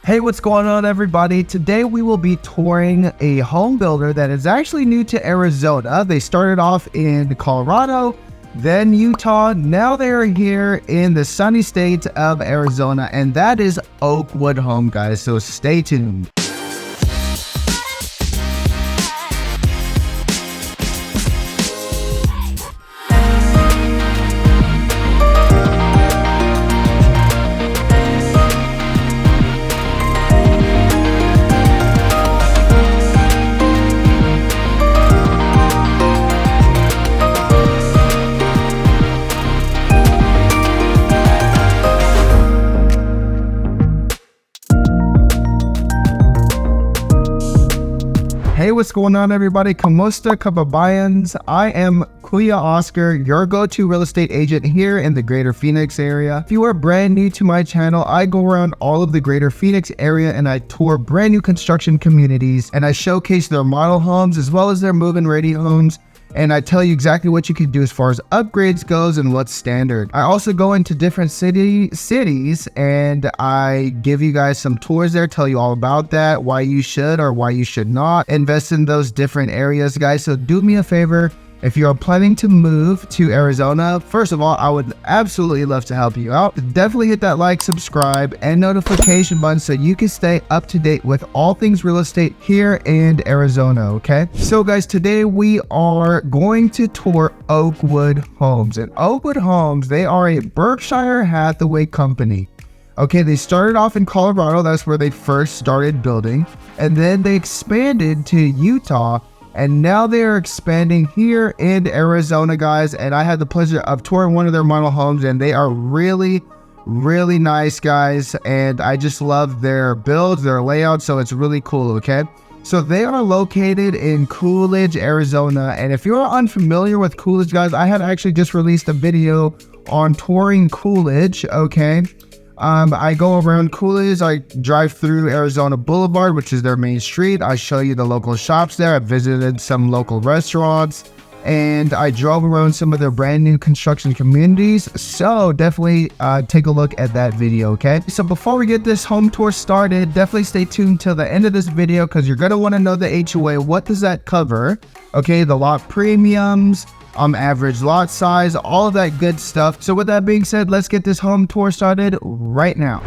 Hey, what's going on, everybody? Today we will be touring a home builder that is actually new to Arizona. They started off in Colorado, then Utah. Now they're here in the sunny state of Arizona, and that is Oakwood Home, guys. So stay tuned. Hey, what's going on, everybody? Kamusta Kababayans. I am Kuya Oscar, your go-to real estate agent here in the greater Phoenix area. If you are brand new to my channel, I go around all of the greater Phoenix area and I tour brand new construction communities and I showcase their model homes as well as their move-in ready homes. And I tell you exactly what you can do as far as upgrades goes and what's standard. I also go into different cities and I give you guys some tours there, tell you all about that, why you should or why you should not invest in those different areas, guys. So do me a favor. If you're planning to move to Arizona, first of all, I would absolutely love to help you out. Definitely hit that like, subscribe, and notification button so you can stay up to date with all things real estate here in Arizona, okay? So guys, today we are going to tour Oakwood Homes. And Oakwood Homes, they are a Berkshire Hathaway company. Okay, they started off in Colorado. That's where they first started building. And then they expanded to Utah. And now they're expanding here in Arizona, guys. And I had the pleasure of touring one of their model homes, and they are really, really nice, guys. And I just love their builds, their layout. So it's really cool, okay? So they are located in Coolidge, Arizona. And if you're unfamiliar with Coolidge, guys, I had actually just released a video on touring Coolidge, okay? I go around Coolidge, I drive through Arizona Boulevard, which is their main street. I show you the local shops there. I visited some local restaurants and I drove around some of their brand new construction communities. So definitely take a look at that video, okay? So before we get this home tour started, definitely stay tuned till the end of this video because you're going to want to know the HOA. What does that cover? Okay, the lot premiums, average lot size, all of that good stuff. So with that being said, let's get this home tour started right now.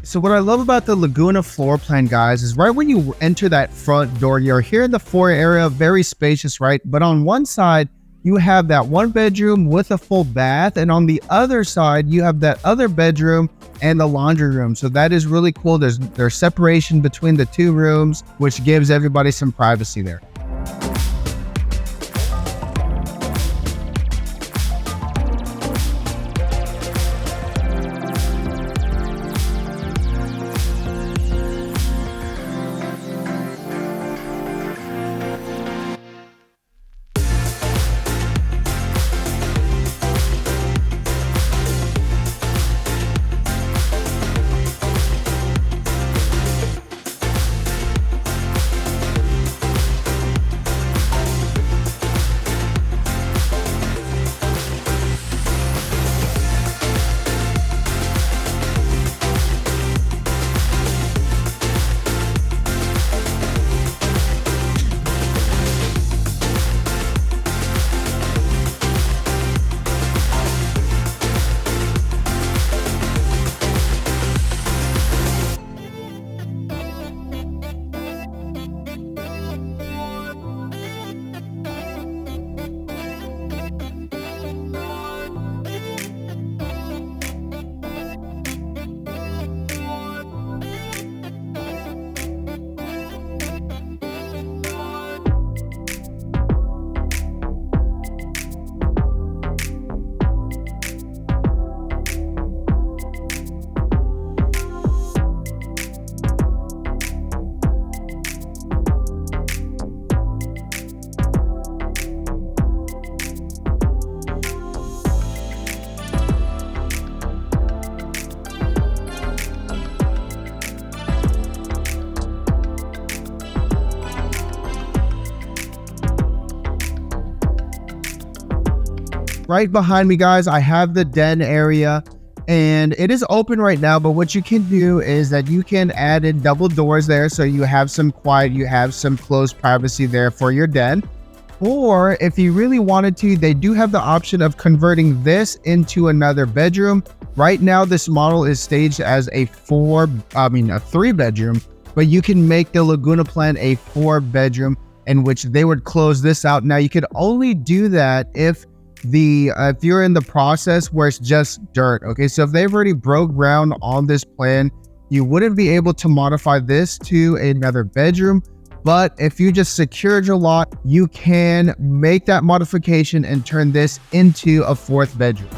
So what I love about the Laguna floor plan, guys, is right when you enter that front door, you're here in the foyer area, very spacious, right? But on one side, you have that one bedroom with a full bath. And on the other side, you have that other bedroom and the laundry room. So that is really cool. There's separation between the two rooms, which gives everybody some privacy there. right behind me, guys, I have the den area, and it is open right now. But what you can do is that you can add in double doors there, so you have some quiet, you have some close privacy there for your den. Or if you really wanted to, they do have the option of converting this into another bedroom. Right now, this model is staged as a 3-bedroom, but you can make the Laguna plan a 4-bedroom, in which they would close this out. Now, you could only do that if you're in the process where it's just dirt. Okay, so if they've already broke ground on this plan, you wouldn't be able to modify this to another bedroom. But if you just secured your lot, you can make that modification and turn this into a 4th bedroom.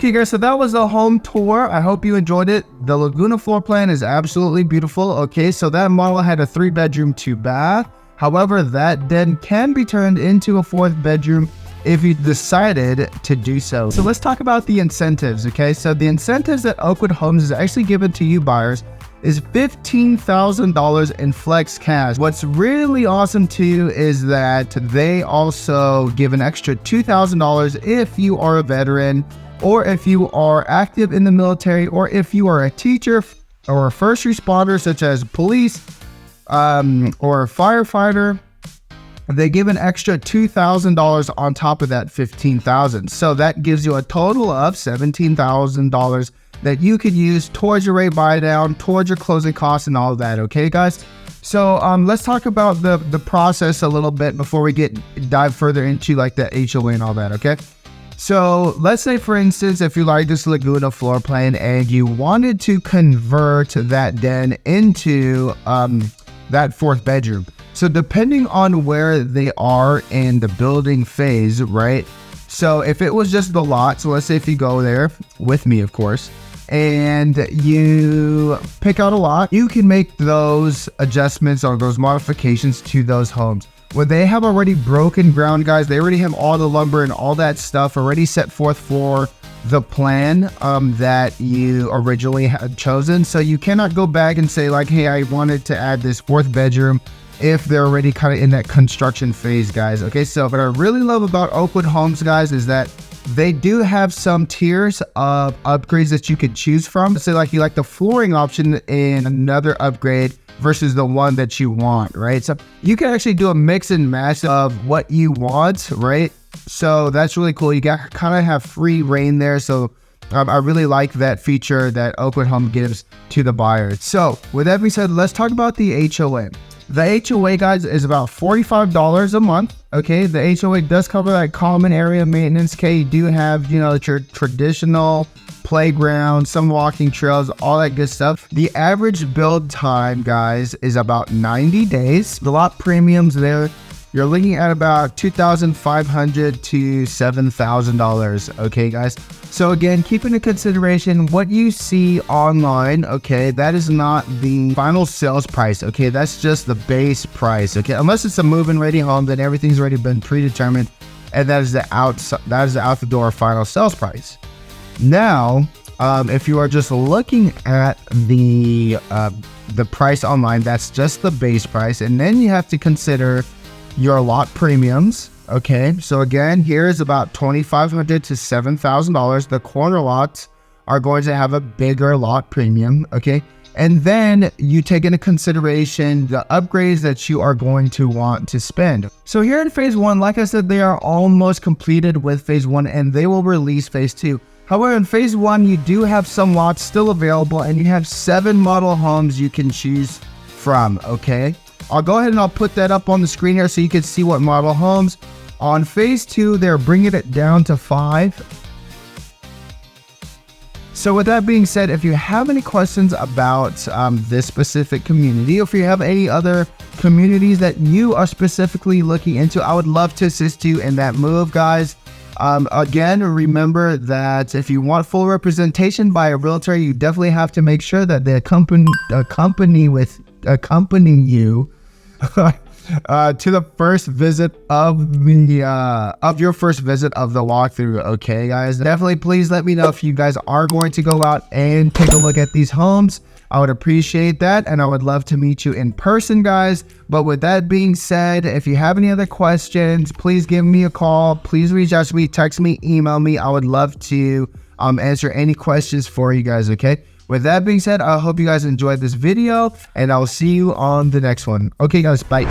Okay guys, so that was the home tour. I hope you enjoyed it. The Laguna floor plan is absolutely beautiful. Okay, so that model had a 3-bedroom, 2-bath. However, that den can be turned into a 4th bedroom if you decided to do so. So let's talk about the incentives, okay? So the incentives that Oakwood Homes is actually given to you buyers is $15,000 in flex cash. What's really awesome too is that they also give an extra $2,000 if you are a veteran, or if you are active in the military, or if you are a teacher or a first responder such as police or a firefighter. They give an extra $2,000 on top of that $15,000. So that gives you a total of $17,000 that you could use towards your rate buy down, towards your closing costs and all of that. Okay, guys? So let's talk about the process a little bit before we dive further into like the HOA and all that, okay? So let's say, for instance, if you like this Laguna floor plan and you wanted to convert that den into that 4th bedroom. So depending on where they are in the building phase, right? So if it was just the lot, so let's say if you go there with me, of course, and you pick out a lot, you can make those adjustments or those modifications to those homes. When they have already broken ground, guys, they already have all the lumber and all that stuff already set forth for the plan that you originally had chosen. So you cannot go back and say like, hey, I wanted to add this 4th bedroom if they're already kind of in that construction phase, guys. Okay, so what I really love about Oakwood Homes, guys, is that they do have some tiers of upgrades that you could choose from. Say like you like the flooring option in another upgrade versus the one that you want, right? So you can actually do a mix and match of what you want, right? So that's really cool. You got kind of have free reign there. So I really like that feature that Oakwood Home gives to the buyers. So with that being said, let's talk about the HOA. The HOA, guys, is about $45 a month. Okay, the HOA does cover that common area maintenance. Okay, you do have, you know, your traditional playground, some walking trails, all that good stuff. The average build time, guys, is about 90 days. The lot premiums there, you're looking at about $2,500 to $7,000. Okay, guys. So again, keep into consideration what you see online. Okay, that is not the final sales price. Okay, that's just the base price. Okay, unless it's a move-in ready home, then everything's already been predetermined, and that is the out the door final sales price. Now, if you are just looking at the price online, that's just the base price, and then you have to consider your lot premiums. Okay, so again, here is about $2,500 to $7,000. The corner lots are going to have a bigger lot premium. Okay, and then you take into consideration the upgrades that you are going to want to spend. So here in phase 1, like I said, they are almost completed with phase 1, and they will release phase 2. However, in phase 1, you do have some lots still available, and you have 7 model homes you can choose from. Okay, I'll go ahead and I'll put that up on the screen here so you can see what model homes. On phase 2, they're bringing it down to 5. So with that being said, if you have any questions about this specific community, or if you have any other communities that you are specifically looking into, I would love to assist you in that move, guys. Again, remember that if you want full representation by a realtor, you definitely have to make sure that they accompany you to the first visit of your first visit of the walkthrough. Okay, guys, definitely please let me know if you guys are going to go out and take a look at these homes. I would appreciate that, and I would love to meet you in person, guys. But with that being said, if you have any other questions, please give me a call. Please reach out to me, text me, email me. I would love to answer any questions for you guys. Okay, with that being said, I hope you guys enjoyed this video, and I'll see you on the next one. Okay, guys, bye.